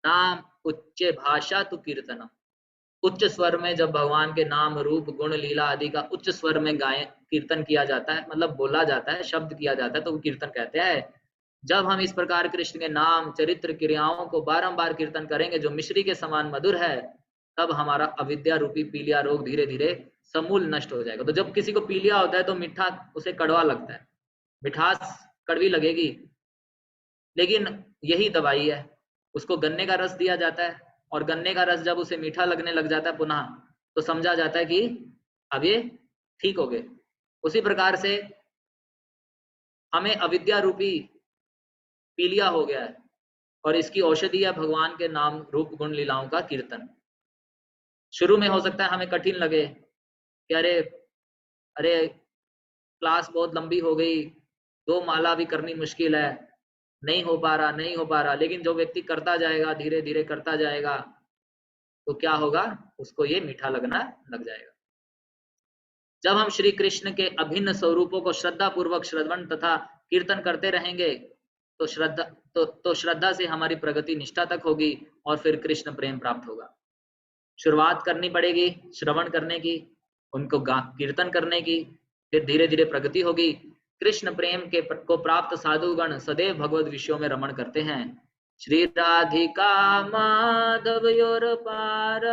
नाम उच्च भाषा तु कीर्तनम, उच्च स्वर में जब भगवान के नाम रूप गुण लीला आदि का उच्च स्वर में गायन कीर्तन किया जाता है, मतलब बोला जाता है, शब्द किया जाता है, तो वो कीर्तन कहते हैं। जब हम इस प्रकार कृष्ण के नाम, चरित्र, क्रियाओं को बारंबार कीर्तन करेंगे जो मिश्री के समान मधुर है, तब हमारा अविद्या रूपी पीलिया रोग धीरे धीरे समूल नष्ट हो जाएगा। तो जब किसी को पीलिया होता है तो मीठा उसे कड़वा लगता है, मिठास कड़वी लगेगी, लेकिन यही दवाई है। उसको गन्ने का रस दिया जाता है और गन्ने का रस जब उसे मीठा लगने लग जाता है पुनः, तो समझा जाता है कि अब ये ठीक हो गए। उसी प्रकार से हमें अविद्या रूपी पीलिया हो गया है और इसकी औषधि है भगवान के नाम रूप गुण लीलाओं का कीर्तन। शुरू में हो सकता है हमें कठिन लगे कि अरे क्लास बहुत लंबी हो गई, 2 माला भी करनी मुश्किल है, नहीं हो पा रहा। लेकिन जो व्यक्ति करता जाएगा, धीरे धीरे करता जाएगा, तो क्या होगा, उसको ये मीठा लगना लग जाएगा। जब हम श्री कृष्ण के अभिन्न स्वरूपों को श्रद्धा पूर्वक श्रवण तथा कीर्तन करते रहेंगे, तो श्रद्धा से हमारी प्रगति निष्ठा तक होगी और फिर कृष्ण प्रेम प्राप्त होगा। शुरुआत करनी पड़ेगी श्रवण करने की, उनको कीर्तन करने की, फिर धीरे धीरे प्रगति होगी। कृष्ण प्रेम को प्राप्त साधुगण सदैव भगवत विषयों में रमण करते हैं। श्री राधिका माधवयोर पार,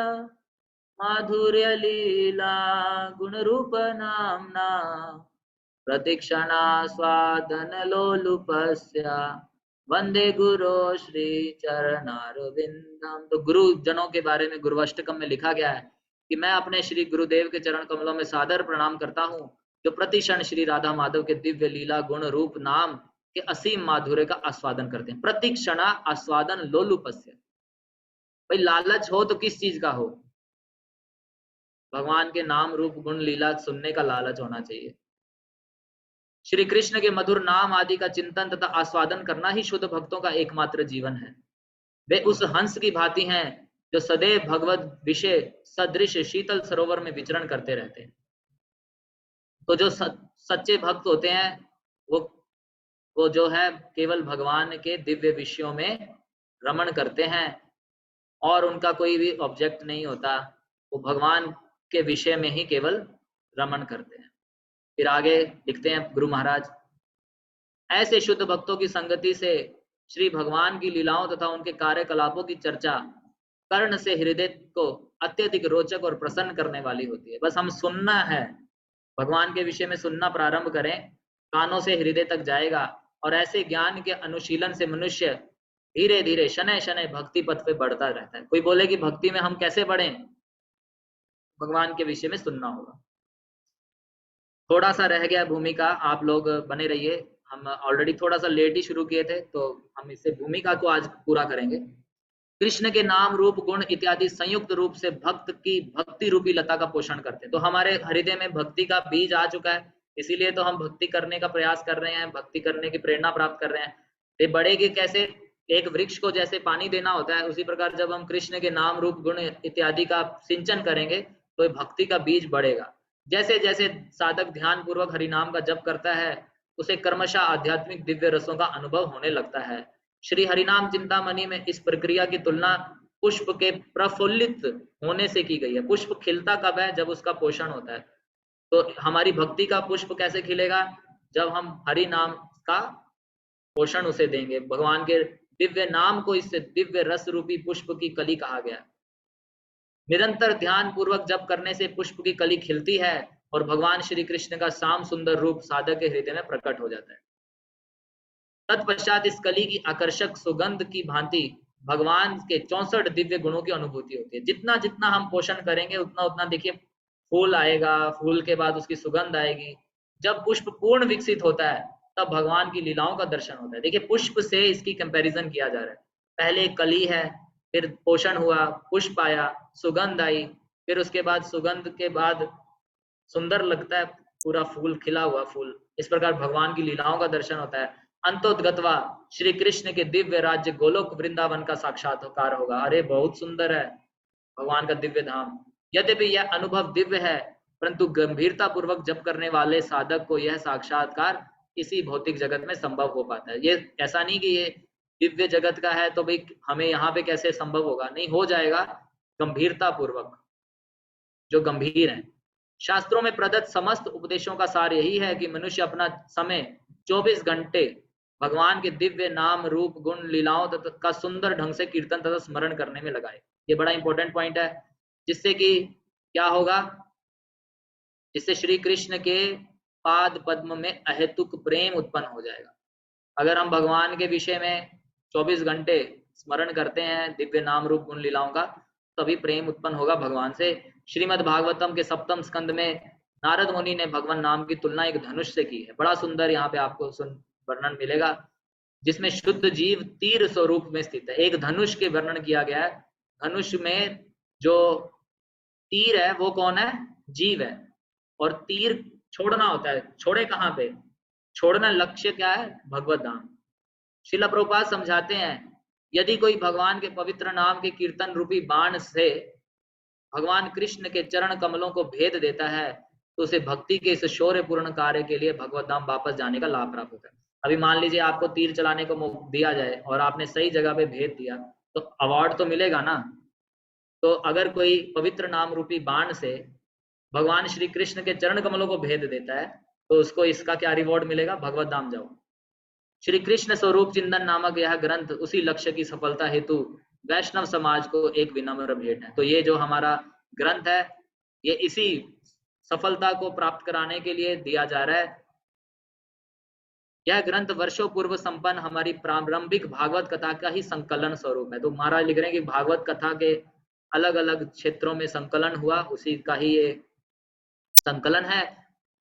माधुर्य लीला गुण रूप नामना, प्रतीक्षणा स्वादन लोलुपस्या, वंदे गुरु श्री चरणारविंदम। तो गुरु जनों के बारे में गुरुअष्टकम में लिखा गया है कि मैं अपने श्री गुरुदेव के चरण कमलों में सादर प्रणाम करता हूँ, जो प्रतिक्षण श्री राधा माधव के दिव्य लीला गुण रूप नाम के असीम माधुर्य का आस्वादन करते हैं। प्रतिक्षणा आस्वादन लोलुपस्य, भाई लालच हो तो किस चीज का हो, भगवान के नाम रूप गुण लीला सुनने का लालच होना चाहिए। श्री कृष्ण के मधुर नाम आदि का चिंतन तथा आस्वादन करना ही शुद्ध भक्तों का एकमात्र जीवन है। वे उस हंस की भांति हैं जो सदैव भगवत विषय सदृश शीतल सरोवर में विचरण करते रहते हैं। तो जो सच्चे भक्त होते हैं वो जो है केवल भगवान के दिव्य विषयों में रमण करते हैं और उनका कोई भी ऑब्जेक्ट नहीं होता, वो भगवान के विषय में ही केवल रमण करते हैं। फिर आगे लिखते हैं गुरु महाराज, ऐसे शुद्ध भक्तों की संगति से श्री भगवान की लीलाओं तथा उनके कार्यकलापों की चर्चा कर्ण से हृदय को अत्यधिक रोचक और प्रसन्न करने वाली होती है। बस हम सुनना है, भगवान के विषय में सुनना प्रारंभ करें, कानों से हृदय तक जाएगा और ऐसे ज्ञान के अनुशीलन से मनुष्य धीरे धीरे शनै शनै भक्ति पथ पे बढ़ता रहता है। कोई बोले कि भक्ति में हम कैसे बढ़ें, भगवान के विषय में सुनना होगा। थोड़ा सा रह गया भूमिका, आप लोग बने रहिए, हम ऑलरेडी थोड़ा सा लेट ही शुरू किए थे, तो हम इससे भूमिका को आज पूरा करेंगे। कृष्ण के नाम रूप गुण इत्यादि संयुक्त रूप से भक्त की भक्ति रूपी लता का पोषण करते हैं। तो हमारे हृदय में भक्ति का बीज आ चुका है, इसीलिए तो हम भक्ति करने का प्रयास कर रहे हैं, भक्ति करने की प्रेरणा प्राप्त कर रहे हैं। ये बढ़ेगी कैसे, एक वृक्ष को जैसे पानी देना होता है, उसी प्रकार जब हम कृष्ण के नाम रूप गुण इत्यादि का सिंचन करेंगे तो भक्ति का बीज बढ़ेगा। जैसे जैसे साधक ध्यान पूर्वक हरिनाम का जप करता है, उसे क्रमशः आध्यात्मिक दिव्य रसों का अनुभव होने लगता है। श्री हरिनाम चिंतामणि में इस प्रक्रिया की तुलना पुष्प के प्रफुल्लित होने से की गई है। पुष्प खिलता कब है, जब उसका पोषण होता है। तो हमारी भक्ति का पुष्प कैसे खिलेगा, जब हम हरि नाम का पोषण उसे देंगे। भगवान के दिव्य नाम को इससे दिव्य रस रूपी पुष्प की कली कहा गया। निरंतर ध्यान पूर्वक जप करने से पुष्प की कली खिलती है और भगवान श्री कृष्ण का श्याम सुंदर रूप साधक के हृदय में प्रकट हो जाता है। तत्पश्चात इस कली की आकर्षक सुगंध की भांति भगवान के 64 दिव्य गुणों की अनुभूति होती है। जितना जितना हम पोषण करेंगे उतना उतना देखिए फूल आएगा, फूल के बाद उसकी सुगंध आएगी। जब पुष्प पूर्ण विकसित होता है तब भगवान की लीलाओं का दर्शन होता है। देखिए पुष्प से इसकी कंपैरिजन किया जा रहा है। पहले कली है, फिर पोषण हुआ, पुष्प आया, सुगंध आई, फिर उसके बाद सुगंध के बाद सुंदर लगता है पूरा फूल, खिला हुआ फूल। इस प्रकार भगवान की लीलाओं का दर्शन होता है। अंतोद्गत्वा श्री कृष्ण के दिव्य राज्य गोलोक वृंदावन का साक्षात्कार होगा। अरे बहुत सुंदर है भगवान का दिव्य धाम। यद्यपि यह अनुभव दिव्य है परंतु गंभीरता पूर्वक जप करने वाले साधक को यह साक्षात्कार इसी भौतिक जगत में संभव हो पाता है। ये ऐसा नहीं कि ये दिव्य जगत का है तो भाई हमें यहाँ पे कैसे संभव होगा, नहीं, हो जाएगा गंभीरता पूर्वक, जो गंभीर है। शास्त्रों में प्रदत्त समस्त उपदेशों का सार यही है कि मनुष्य अपना समय 24 घंटे भगवान के दिव्य नाम रूप गुण लीलाओं का सुंदर ढंग से कीर्तन तथा स्मरण करने में लगाए। ये बड़ा इंपॉर्टेंट पॉइंट है, जिससे कि क्या होगा, जिससे श्री कृष्ण के पाद पद्म में अहेतुक प्रेम उत्पन्न हो जाएगा। अगर हम भगवान के विषय में 24 घंटे स्मरण करते हैं दिव्य नाम रूप गुण लीलाओं का, तभी प्रेम उत्पन्न होगा भगवान से। श्रीमद् भागवतम के 7वें स्कंद में नारद मुनि ने भगवान नाम की तुलना एक धनुष से की है। बड़ा सुंदर यहाँ पे आपको वर्णन मिलेगा, जिसमें शुद्ध जीव तीर स्वरूप में स्थित है। एक धनुष के वर्णन किया गया है। धनुष में जो तीर है वो कौन है? जीव है। और तीर छोड़ना होता है, छोड़े कहाँ पे? छोड़ना लक्ष्य क्या है? भगवत धाम। श्रील प्रभुपाद समझाते हैं, यदि कोई भगवान के पवित्र नाम के कीर्तन रूपी बाण से भगवान कृष्ण के चरण कमलों को भेद देता है तो उसे भक्ति के इस शौर्यपूर्ण कार्य के लिए भगवत धाम वापस जाने का लाभ प्राप्त होता है। अभी मान लीजिए आपको तीर चलाने को दिया जाए और आपने सही जगह पे भेद दिया तो अवार्ड तो मिलेगा ना। तो अगर कोई पवित्र नाम रूपी बाण से भगवान श्री कृष्ण के चरण कमलों को भेद देता है तो उसको इसका क्या रिवॉर्ड मिलेगा? भगवत धाम जाओ। श्री कृष्ण स्वरूप चिंतन नामक यह ग्रंथ उसी लक्ष्य की सफलता हेतु वैष्णव समाज को एक विनम्र भेंट है। तो ये जो हमारा ग्रंथ है ये इसी सफलता को प्राप्त कराने के लिए दिया जा रहा है। यह ग्रंथ वर्षों पूर्व संपन्न हमारी प्रारंभिक भागवत कथा का ही संकलन स्वरूप है। तो महाराज लिख रहे हैं कि भागवत कथा के अलग अलग क्षेत्रों में संकलन हुआ, उसी का ही ये संकलन है।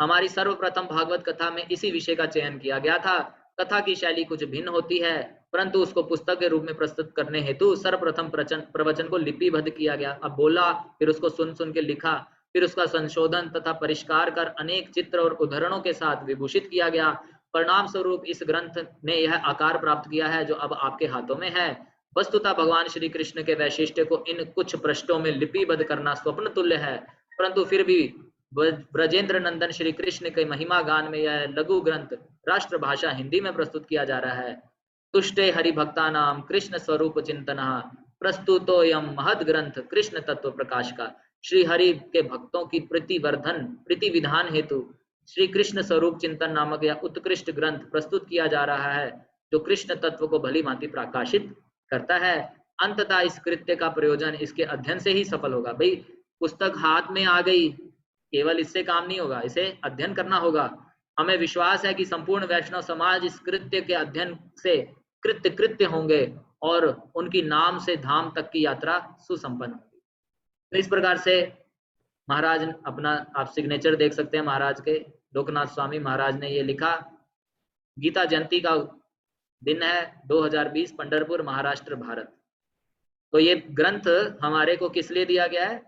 हमारी सर्वप्रथम भागवत कथा में इसी विषय का चयन किया गया था। कथा की शैली कुछ भिन्न होती है परंतु उसको पुस्तक के रूप में प्रस्तुत करने हेतु सर्वप्रथम प्रवचन को लिपिबद्ध किया गया। अब बोला, फिर उसको सुन के लिखा, फिर उसका संशोधन तथा परिष्कार कर अनेक चित्र और उदाहरणों के साथ विभूषित किया गया। परिणाम स्वरूप इस ग्रंथ ने यह आकार प्राप्त किया है जो अब आपके हाथों में है। वस्तुतः भगवान श्री कृष्ण के वैशिष्ट्य को इन कुछ पृष्ठों में लिपिबद्ध करना स्वप्न तुल्य है, परंतु फिर भी ब्रजेंद्र नंदन श्री कृष्ण के महिमा गान में यह लघु ग्रंथ राष्ट्रभाषा हिंदी में प्रस्तुत किया जा रहा है। तुष्टे हरि भक्ता नाम कृष्ण स्वरूप चिंतना प्रस्तुतोयम महद ग्रंथ कृष्ण तत्व प्रकाश का। श्री हरि के भक्तों की प्रीति विधान हेतु श्री कृष्ण स्वरूप चिंतन नामक यह उत्कृष्ट ग्रंथ प्रस्तुत किया जा रहा है जो कृष्ण तत्व को भली भांति प्रकाशित करता है। अंततः इस कृत्य का प्रयोजन इसके अध्ययन से ही सफल होगा। भाई पुस्तक हाथ में आ गई, केवल इससे काम नहीं होगा, इसे अध्ययन करना होगा। हमें विश्वास है कि संपूर्ण वैष्णव समाज इस कृत्य के अध्ययन से कृत्य होंगे और उनकी नाम से धाम तक की यात्रा सुसंपन्न होगी। तो इस प्रकार से महाराज अपना, आप सिग्नेचर देख सकते हैं महाराज के, लोकनाथ स्वामी महाराज ने ये लिखा। गीता जयंती का दिन है 2020, पंढरपुर, महाराष्ट्र, भारत। तो ये ग्रंथ हमारे को किस लिए दिया गया है?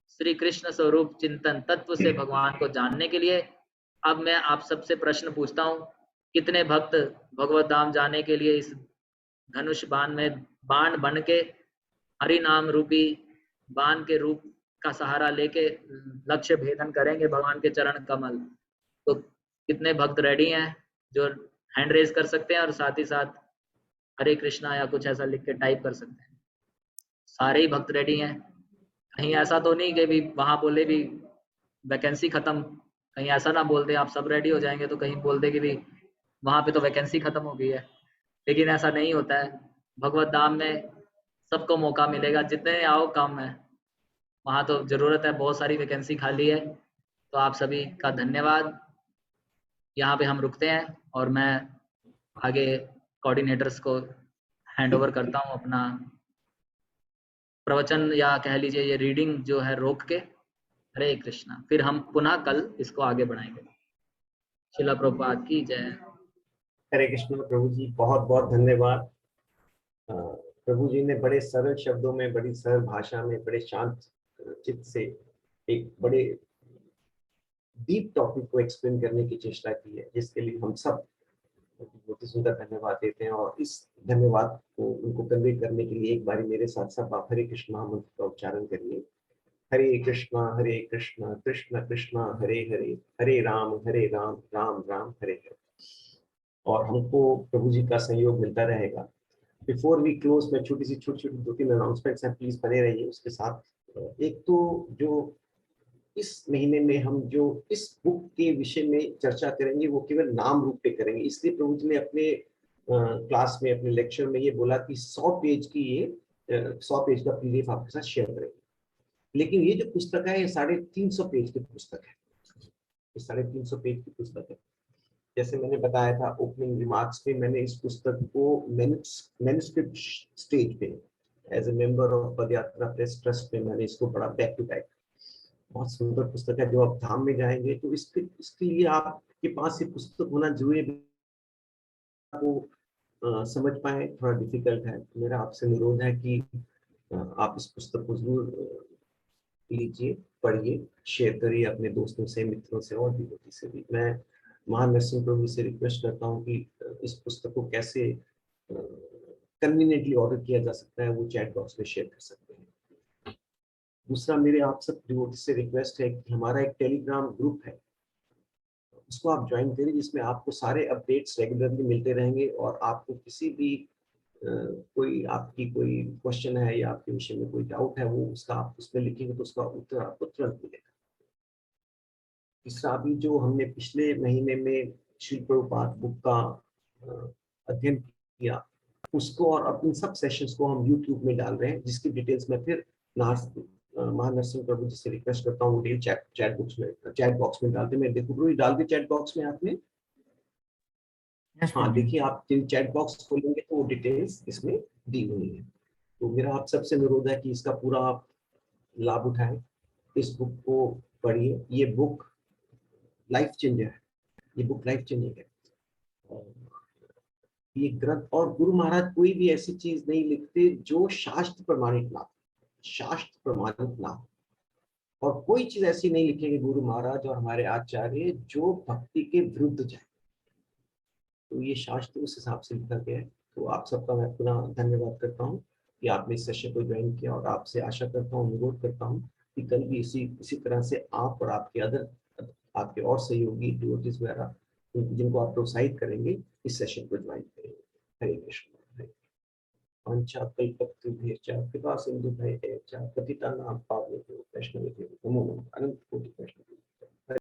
श्री कृष्ण स्वरूप चिंतन, तत्व से भगवान को जानने के लिए। अब मैं आप सबसे प्रश्न पूछता हूँ, कितने भक्त भगवत धाम जाने के लिए इस धनुष बाण में बाण बन के हरि नाम रूपी बाण के रूप का सहारा लेके लक्ष्य भेदन करेंगे भगवान के चरण कमल? तो कितने भक्त रेडी हैं जो हैंड रेज कर सकते हैं और साथ ही साथ हरे कृष्णा या कुछ ऐसा लिख के टाइप कर सकते हैं? सारे ही भक्त रेडी हैं? कहीं ऐसा तो नहीं कि भी वहां बोले भी वैकेंसी खत्म, कहीं ऐसा ना बोल दे आप सब रेडी हो जाएंगे तो कहीं बोल दे कि भी वहाँ पे तो वैकेंसी खत्म हो गई है, लेकिन ऐसा नहीं होता है। भगवत धाम में सबको मौका मिलेगा, जितने आओ कम है। वहाँ तो ज़रूरत है, बहुत सारी वैकेंसी खाली है। तो आप सभी का धन्यवाद। यहाँ पे हम रुकते हैं और मैं आगे कोऑर्डिनेटर्स को हैंड ओवर करता हूँ अपना प्रवचन, या कह लीजिए ये रीडिंग जो है रोक के। हरे कृष्णा। फिर हम पुनः कल इसको आगे बढ़ाएंगे। शिला प्रभुपाद की जय। हरे कृष्ण। प्रभु जी बहुत बहुत धन्यवाद। प्रभु जी ने बड़े सरल शब्दों में, बड़ी सरल भाषा में, बड़े शांत चित्त से एक बड़े डीप टॉपिक को एक्सप्लेन करने की चेष्टा की है, जिसके लिए हम सब बहुत ही सुंदर धन्यवाद देते हैं। और इस धन्यवाद को उनको कन्वे करने के लिए एक बारी मेरे साथ सब आप हरे कृष्ण महामंत्र का उच्चारण करिए। हरे कृष्णा कृष्ण कृष्णा हरे हरे, हरे राम राम राम हरे हरे। और हमको प्रभु जी का सहयोग मिलता रहेगा। बिफोर वी क्लोज, मैं छोटी छोटी 2-3 अनाउंसमेंट्स हैं, प्लीज बने रहिए उसके साथ। एक तो जो इस महीने में हम जो इस बुक के विषय में चर्चा करेंगे वो केवल नाम रूप पे करेंगे, इसलिए प्रभु जी ने अपने क्लास में, अपने लेक्चर में ये बोला कि 100 पेज की ये 100 पेज का पीडीएफ आपके साथ शेयर करेंगे। लेकिन ये जो पुस्तक है ये 350 पेज की पुस्तक है। ये 350 पेज की पुस्तक है। जैसे मैंने बताया था ओपनिंग रिमार्क्स में, मैंने इस पुस्तक को मैन्युस्क्रिप्ट स्टेज पे as a member of Padyatra press trust में मैंने इसको पढ़ा बैक टू बैक। बहुत सुंदर पुस्तक है। जो आप धाम में जाएंगे तो इसके लिए आपके पास ये पुस्तक होना जरूरी है। आपको समझ पाए थोड़ा डिफिकल्ट है। मेरा आपसे अनुरोध है कि आप इस पुस्तक को जरूर लीजिए, पढ़िए, शेयर करिए अपने दोस्तों से, मित्रों से और डिवोटी से भी। मैं महान नरसिंह प्रभु से रिक्वेस्ट करता हूँ कि इस पुस्तक को कैसे कन्वीनियंटली ऑर्डर किया जा सकता है वो चैट बॉक्स में शेयर कर सकते हैं। दूसरा, मेरे आप सब डिवोटी से रिक्वेस्ट है कि हमारा एक टेलीग्राम ग्रुप है, उसको आप ज्वाइन करिए, जिसमें आपको सारे अपडेट्स रेगुलरली मिलते रहेंगे। और आपको किसी भी कोई आपकी कोई क्वेश्चन है या आपके विषय में कोई डाउट है, वो उसका आप उसमें लिखेंगे तो उसका उत्तर आपको तुरंत मिलेगा। तीसरा, अभी जो हमने पिछले महीने में श्री प्रभुपाद बुक का अध्ययन किया उसको, और अब इन सब सेशंस को हम यूट्यूब में डाल रहे हैं, जिसकी डिटेल्स मैं फिर महान नरसिंह प्रभु जी से रिक्वेस्ट करता हूँ डिटेल चैट बॉक्स में डालते। मैं देखो डाल के चैट बॉक्स में आपने हाँ देखिए, आप चैट बॉक्स खोलेंगे तो वो डिटेल्स इसमें दी हुई है। तो मेरा आप सबसे अनुरोध है कि इसका पूरा आप लाभ उठाएं, इस बुक को पढ़िए। ये बुक लाइफ चेंजर है, ये बुक लाइफ चेंजिंग है। ये ग्रंथ, और गुरु महाराज कोई भी ऐसी चीज नहीं लिखते जो शास्त्र प्रमाणित ना हो, शास्त्र प्रमाणित ना हो। और कोई चीज ऐसी नहीं लिखेंगे गुरु महाराज और हमारे आचार्य जो भक्ति के विरुद्ध जाए। तो ये शास्त्र उस हिसाब से लिखा गया है। तो आप सबका मैं पुनः धन्यवाद करता हूँ कि आपने इस सेशन को ज्वाइन किया, और आपसे आशा करता हूँ, अनुरोध करता हूँ कि कल भी इसी तरह से आप और आपके और सहयोगी डिवोटीज वगैरह जिनको आप प्रोत्साहित करेंगे इस सेशन को ज्वाइन करेंगे। हरे कृष्ण। वाञ्छाकल्पतरुभ्यश्च कृपा सिन्धुभ्यश्च पतितानां पावनेभ्यो वैष्णवेभ्यो नमो नमः। अनंत कोटि वैष्णव।